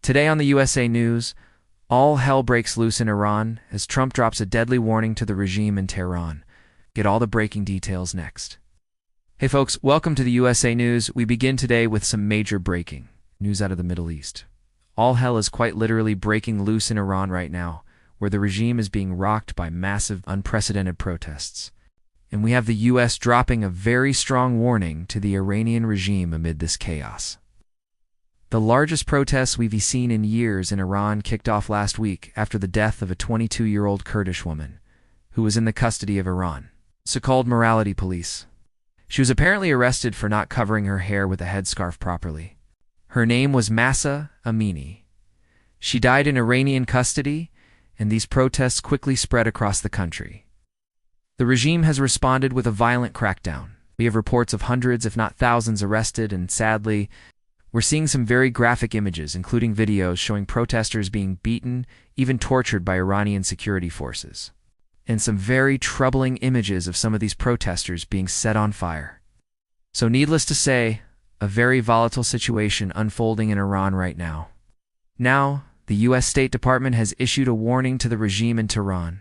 Today on the USA News, all hell breaks loose in Iran as Trump drops a deadly warning to the regime in Tehran. Get all the breaking details next. Hey folks, welcome to the USA News. We begin today with some major breaking news out of the Middle East. All hell is quite literally breaking loose in Iran right now, where the regime is being rocked by massive, unprecedented protests. And we have the US dropping a very strong warning to the Iranian regime amid this chaos. The largest protests we've seen in years in Iran kicked off last week after the death of a 22-year-old Kurdish woman who was in the custody of Iran, so-called morality police. She was apparently arrested for not covering her hair with a headscarf properly. Her name was Mahsa Amini. She died in Iranian custody, and these protests quickly spread across the country. The regime has responded with a violent crackdown. We have reports of hundreds, if not thousands, arrested, and sadly, we're seeing some very graphic images, including videos showing protesters being beaten, even tortured by Iranian security forces, and some very troubling images of some of these protesters being set on fire. So needless to say, a very volatile situation unfolding in Iran right now. Now, the U.S. State Department has issued a warning to the regime in Tehran.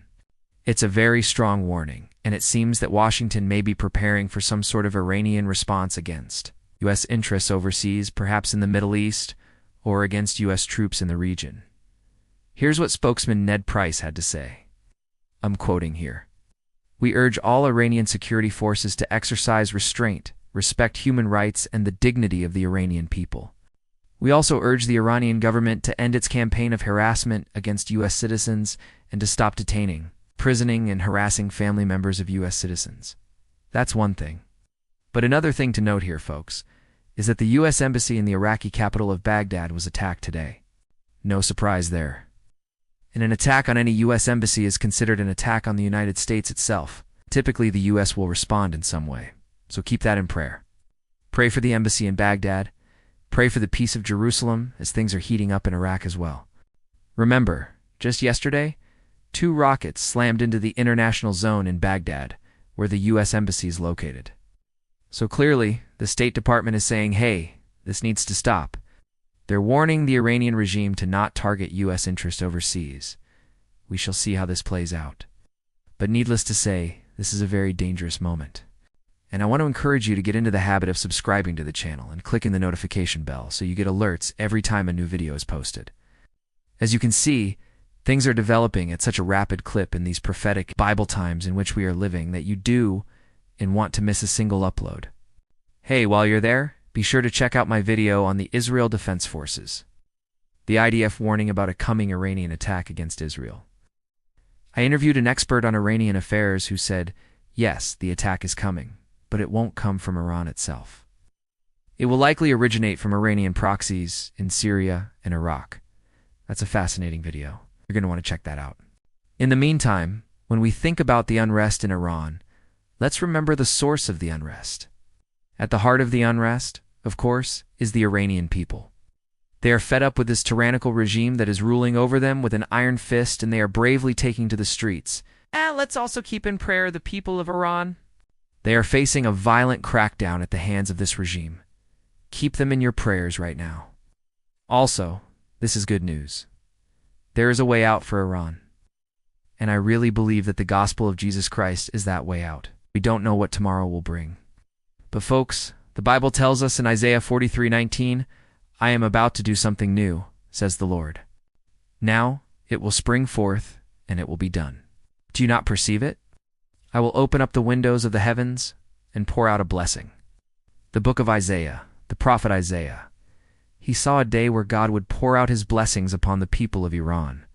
It's a very strong warning, and it seems that Washington may be preparing for some sort of Iranian response against U.S. interests overseas, perhaps in the Middle East, or against U.S. troops in the region. Here's what spokesman Ned Price had to say. I'm quoting here. "We urge all Iranian security forces to exercise restraint, respect human rights, and the dignity of the Iranian people. We also urge the Iranian government to end its campaign of harassment against U.S. citizens and to stop detaining, imprisoning, and harassing family members of U.S. citizens." That's one thing. But another thing to note here, folks, is that the U.S. Embassy in the Iraqi capital of Baghdad was attacked today. No surprise there. And an attack on any U.S. embassy is considered an attack on the United States itself. Typically, the U.S. will respond in some way. So keep that in prayer. Pray for the embassy in Baghdad. Pray for the peace of Jerusalem as things are heating up in Iraq as well. Remember, just yesterday, 2 rockets slammed into the international zone in Baghdad, where the U.S. embassy is located. So clearly, the State Department is saying, hey, this needs to stop. They're warning the Iranian regime to not target U.S. interests overseas. We shall see how this plays out. But needless to say, this is a very dangerous moment. And I want to encourage you to get into the habit of subscribing to the channel and clicking the notification bell so you get alerts every time a new video is posted. As you can see, things are developing at such a rapid clip in these prophetic Bible times in which we are living that you do and want to miss a single upload. Hey, while you're there, be sure to check out my video on the Israel Defense Forces, the IDF warning about a coming Iranian attack against Israel. I interviewed an expert on Iranian affairs who said, yes, the attack is coming, but it won't come from Iran itself. It will likely originate from Iranian proxies in Syria and Iraq. That's a fascinating video. You're going to want to check that out. In the meantime, when we think about the unrest in Iran, let's remember the source of the unrest. At the heart of the unrest, of course, is the Iranian people. They are fed up with this tyrannical regime that is ruling over them with an iron fist, and they are bravely taking to the streets. Let's also keep in prayer the people of Iran. They are facing a violent crackdown at the hands of this regime. Keep them in your prayers right now. Also, this is good news. There is a way out for Iran. And I really believe that the gospel of Jesus Christ is that way out. We don't know what tomorrow will bring. But folks, the Bible tells us in Isaiah 43:19, I am about to do something new, says the Lord. Now it will spring forth, and it will be done. Do you not perceive it? I will open up the windows of the heavens and pour out a blessing. The book of Isaiah, the prophet Isaiah, he saw a day where God would pour out his blessings upon the people of Iran.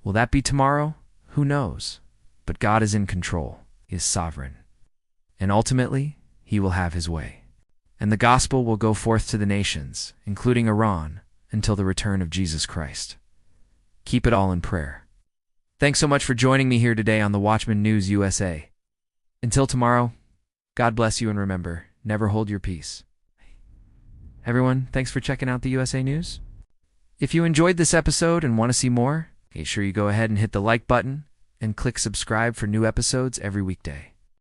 Will that be tomorrow? Who knows? But God is in control. He is sovereign. And ultimately, he will have his way. And the gospel will go forth to the nations, including Iran, until the return of Jesus Christ. Keep it all in prayer. Thanks so much for joining me here today on the Watchman News USA. Until tomorrow, God bless you, and remember, never hold your peace. Everyone, thanks for checking out the USA News. If you enjoyed this episode and want to see more, make sure you go ahead and hit the like button and click subscribe for new episodes every weekday.